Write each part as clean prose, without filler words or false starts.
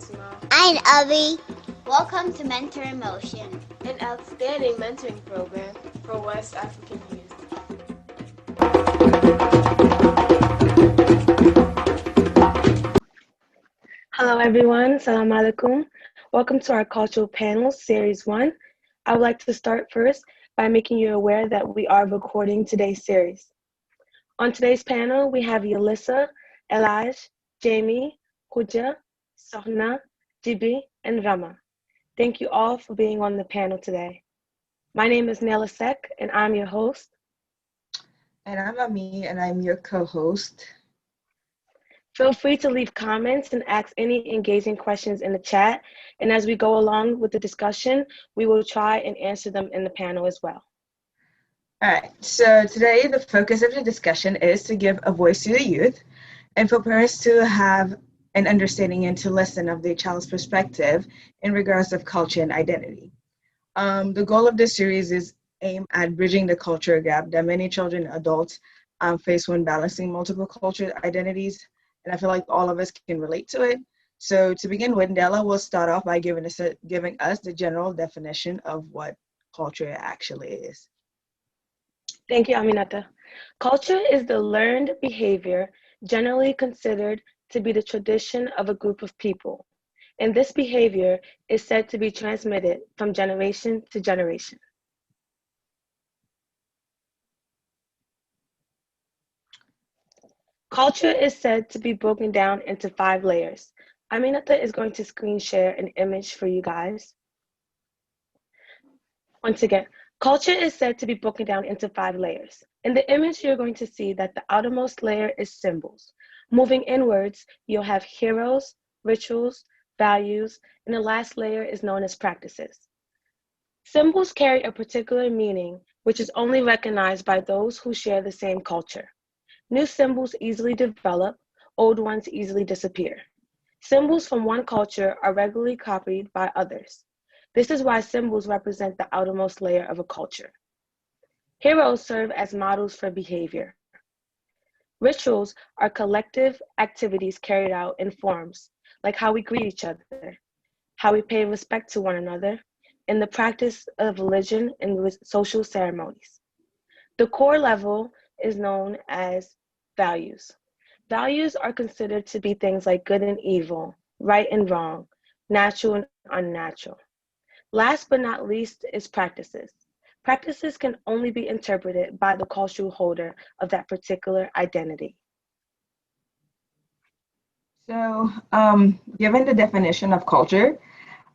Fatima. I'm Avi. Welcome to Mentor in Motion, An outstanding mentoring program for West African youth. Hello everyone, Salam alaikum. Welcome to our cultural panel, series 1. I would like to start first by making you aware that we are recording today's series. On today's panel, we have Yalissa, Elaj, Jamie, Huja, Sohna, Jibi, and Rama. Thank you all for being on the panel today. My name is Nela Sek, and I'm your host. And I'm Ami, and I'm your co-host. Feel free to leave comments and ask any engaging questions in the chat. And as we go along with the discussion, we will try and answer them in the panel as well. All right, so today the focus of the discussion is to give a voice to the youth and for parents to have an understanding and to listen of their child's perspective in regards of culture and identity. The goal of this series is aimed at bridging the culture gap that many children and adults face when balancing multiple cultural identities. And I feel like all of us can relate to it. So to begin with, Nella will start off by giving us the general definition of what culture actually is. Thank you, Aminata. Culture is the learned behavior generally considered to be the tradition of a group of people. And this behavior is said to be transmitted from generation to generation. Culture is said to be broken down into 5 layers. Aminata is going to screen share an image for you guys. Once again, culture is said to be broken down into 5 layers. In the image, you're going to see that the outermost layer is symbols. Moving inwards, you'll have heroes, rituals, values, and the last layer is known as practices. Symbols carry a particular meaning, which is only recognized by those who share the same culture. New symbols easily develop, old ones easily disappear. Symbols from one culture are regularly copied by others. This is why symbols represent the outermost layer of a culture. Heroes serve as models for behavior. Rituals are collective activities carried out in forms, like how we greet each other, how we pay respect to one another, and the practice of religion and social ceremonies. The core level is known as values. Values are considered to be things like good and evil, right and wrong, natural and unnatural. Last but not least is practices. Practices can only be interpreted by the cultural holder of that particular identity. So, given the definition of culture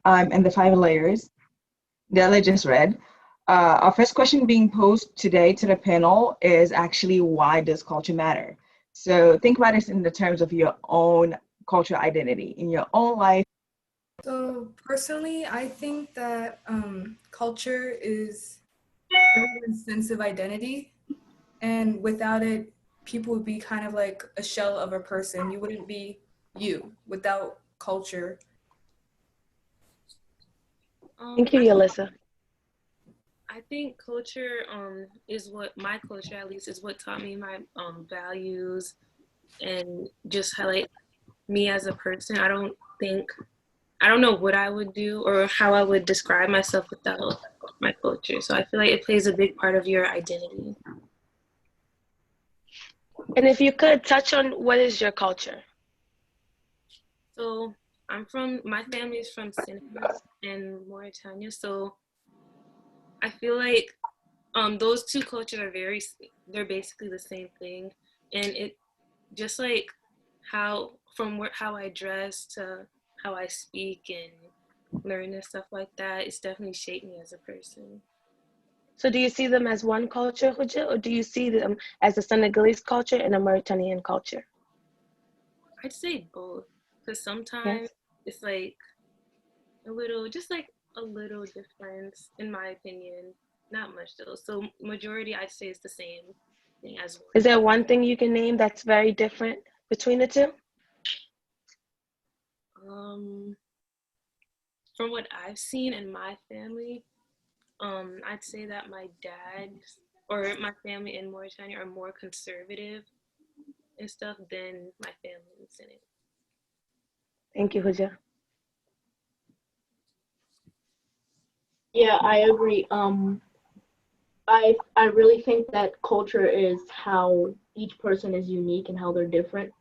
and the 5 layers that I just read, our first question being posed today to the panel is actually, why does culture matter? So think about it in the terms of your own cultural identity in your own life. So personally, I think that culture is everyone's sense of identity, and without it, people would be kind of like a shell of a person. You wouldn't be you without culture. Thank you, Yalissa. I think culture is what my culture, at least, is what taught me my values and just highlight me as a person. I don't know what I would do or how I would describe myself without my culture. So I feel like it plays a big part of your identity. And if you could touch on what is your culture? So my family is from Senegal and Mauritania. So I feel like those two cultures are they're basically the same thing. And it just like how I dress to how I speak and learn and stuff like that, it's definitely shaped me as a person. So do you see them as one culture, Huja, or do you see them as a Senegalese culture and a Mauritanian culture? I'd say both, because sometimes it's like a little difference, in my opinion. Not much though. So majority, I'd say, is the same thing as one. Is there one thing you can name that's very different between the two? From what I've seen in my family, I'd say that my dad or my family in Mauritania are more conservative and stuff than my family in Senegal. Thank you, Huja. Yeah, I agree. I really think that culture is how each person is unique and how they're different.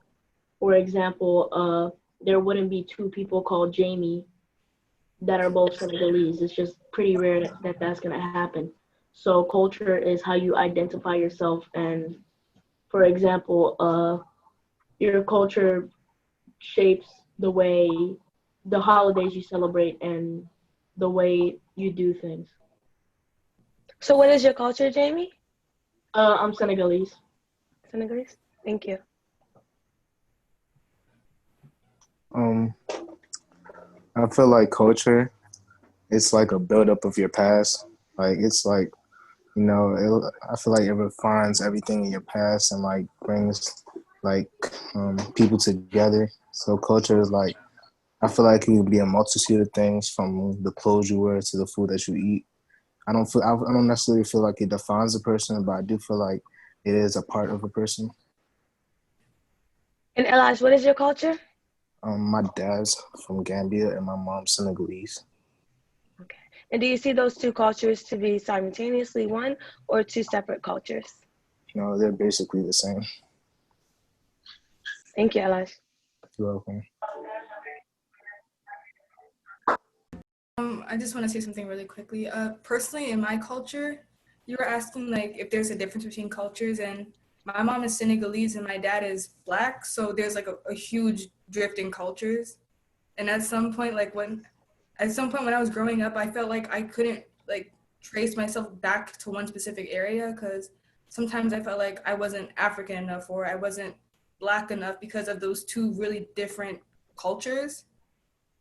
For example, there wouldn't be two people called Jamie that are both Senegalese. It's just pretty rare that that's gonna happen. So culture is how you identify yourself, and for example, your culture shapes the way the holidays you celebrate and the way you do things. So what is your culture, Jamie? I'm Senegalese. Senegalese? Thank you. Um, I feel like culture, it's like a buildup of your past. Like it's like, I feel like it refines everything in your past and like brings like people together. So culture is like, I feel like it would be a multitude of things from the clothes you wear to the food that you eat. I don't necessarily feel like it defines a person, but I do feel like it is a part of a person. And Elijah, what is your culture? My dad's from Gambia and my mom's Senegalese. Okay. And do you see those two cultures to be simultaneously one or two separate cultures? They're basically the same. Thank you, Elijah. You're welcome. I just want to say something really quickly. Personally, in my culture, you were asking like if there's a difference between cultures, and my mom is Senegalese and my dad is Black, so there's like a huge drift in cultures. And at some point when I was growing up, I felt like I couldn't like trace myself back to one specific area, because sometimes I felt like I wasn't African enough or I wasn't Black enough because of those two really different cultures.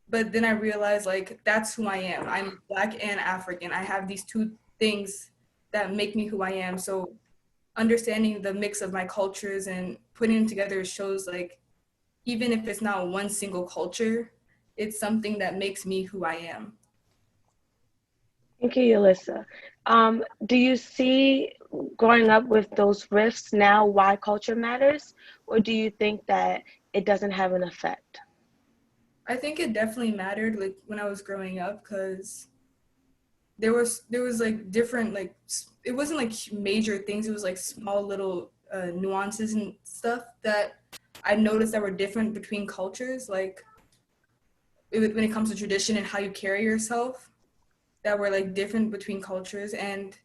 But then I realized like that's who I am. I'm Black and African. I have these two things that make me who I am. So understanding the mix of my cultures and putting them together shows like even if it's not one single culture, it's something that makes me who I am. Thank you, Yulissa. Do you see growing up with those rifts now why culture matters, or do you think that it doesn't have an effect? I think it definitely mattered like when I was growing up, because there was like different like it wasn't like major things. It was like small little nuances and stuff that I noticed that were different between cultures. Like when it comes to tradition and how you carry yourself, that were like different between cultures. And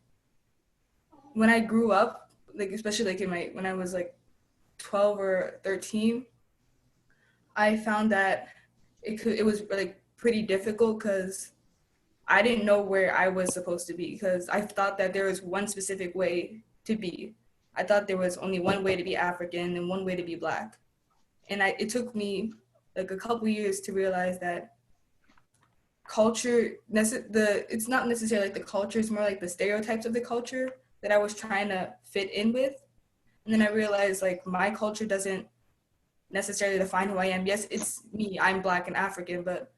when I grew up, like especially like when I was like 12 or 13, I found that it was like pretty difficult because I didn't know where I was supposed to be, because I thought that there was one specific way to be. I thought there was only one way to be African and one way to be Black. And it took me like a couple years to realize that it's not necessarily like the culture, it's more like the stereotypes of the culture that I was trying to fit in with. And then I realized like my culture doesn't necessarily define who I am. Yes, it's me, I'm Black and African, but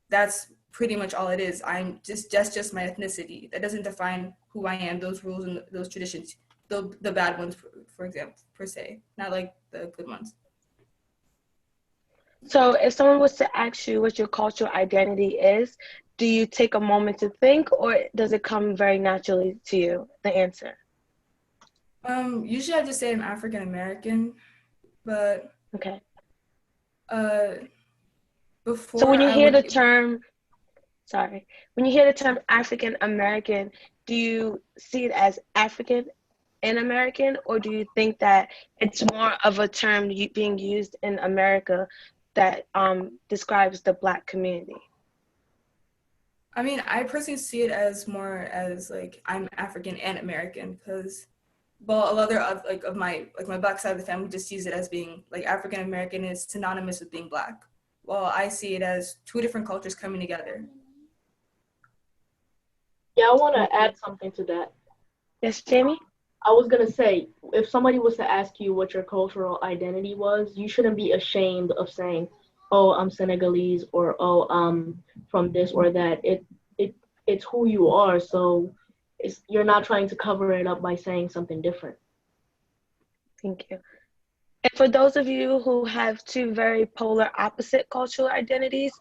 that's pretty much all it is. I'm just my ethnicity. That doesn't define who I am. Those rules and those traditions, the bad ones, for example, per se, not like the good ones. So if someone was to ask you what your cultural identity is, do you take a moment to think, or does it come very naturally to you, the answer? Usually I just say I'm African American, but Okay. Before So when you I hear would the term, when you hear the term African American, do you see it as African and American, or do you think that it's more of a term being used in America that describes the Black community? I mean, I personally see it as more as like I'm African and American, because well, a lot of my Black side of the family just sees it as being like African American is synonymous with being Black. Well, I see it as two different cultures coming together. Yeah, I want to add something to that. Yes, Jamie? I was going to say, if somebody was to ask you what your cultural identity was, you shouldn't be ashamed of saying, oh, I'm Senegalese, or oh, I'm from this or that. It's who you are, so you're not trying to cover it up by saying something different. Thank you. And for those of you who have two very polar opposite cultural identities,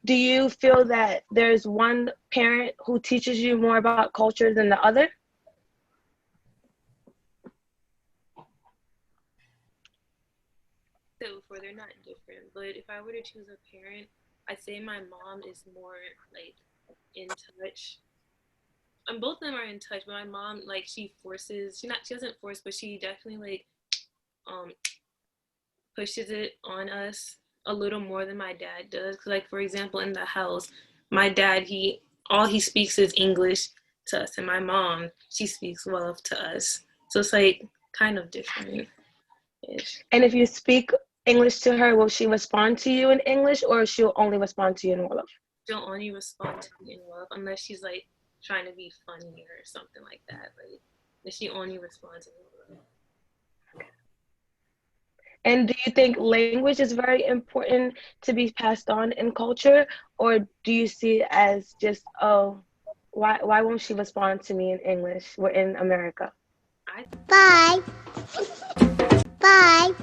do you feel that there's one parent who teaches you more about culture than the other? So before, they're not different, but if I were to choose a parent, I'd say my mom is more like in touch. And both of them are in touch, but my mom, like, she doesn't force, but she definitely like um pushes it on us a little more than my dad does. 'Cause, like, for example, in the house, my dad, all he speaks is English to us, and my mom, she speaks Wolof to us. So it's like kind of different. And if you speak English to her, will she respond to you in English, or she'll only respond to you in Wolof? She'll only respond to me in Wolof unless she's like trying to be funny or something like that. Like, if she only responds in Wolof. And do you think language is very important to be passed on in culture, or do you see it as just, oh, why won't she respond to me in English? We're in America. Bye. Bye.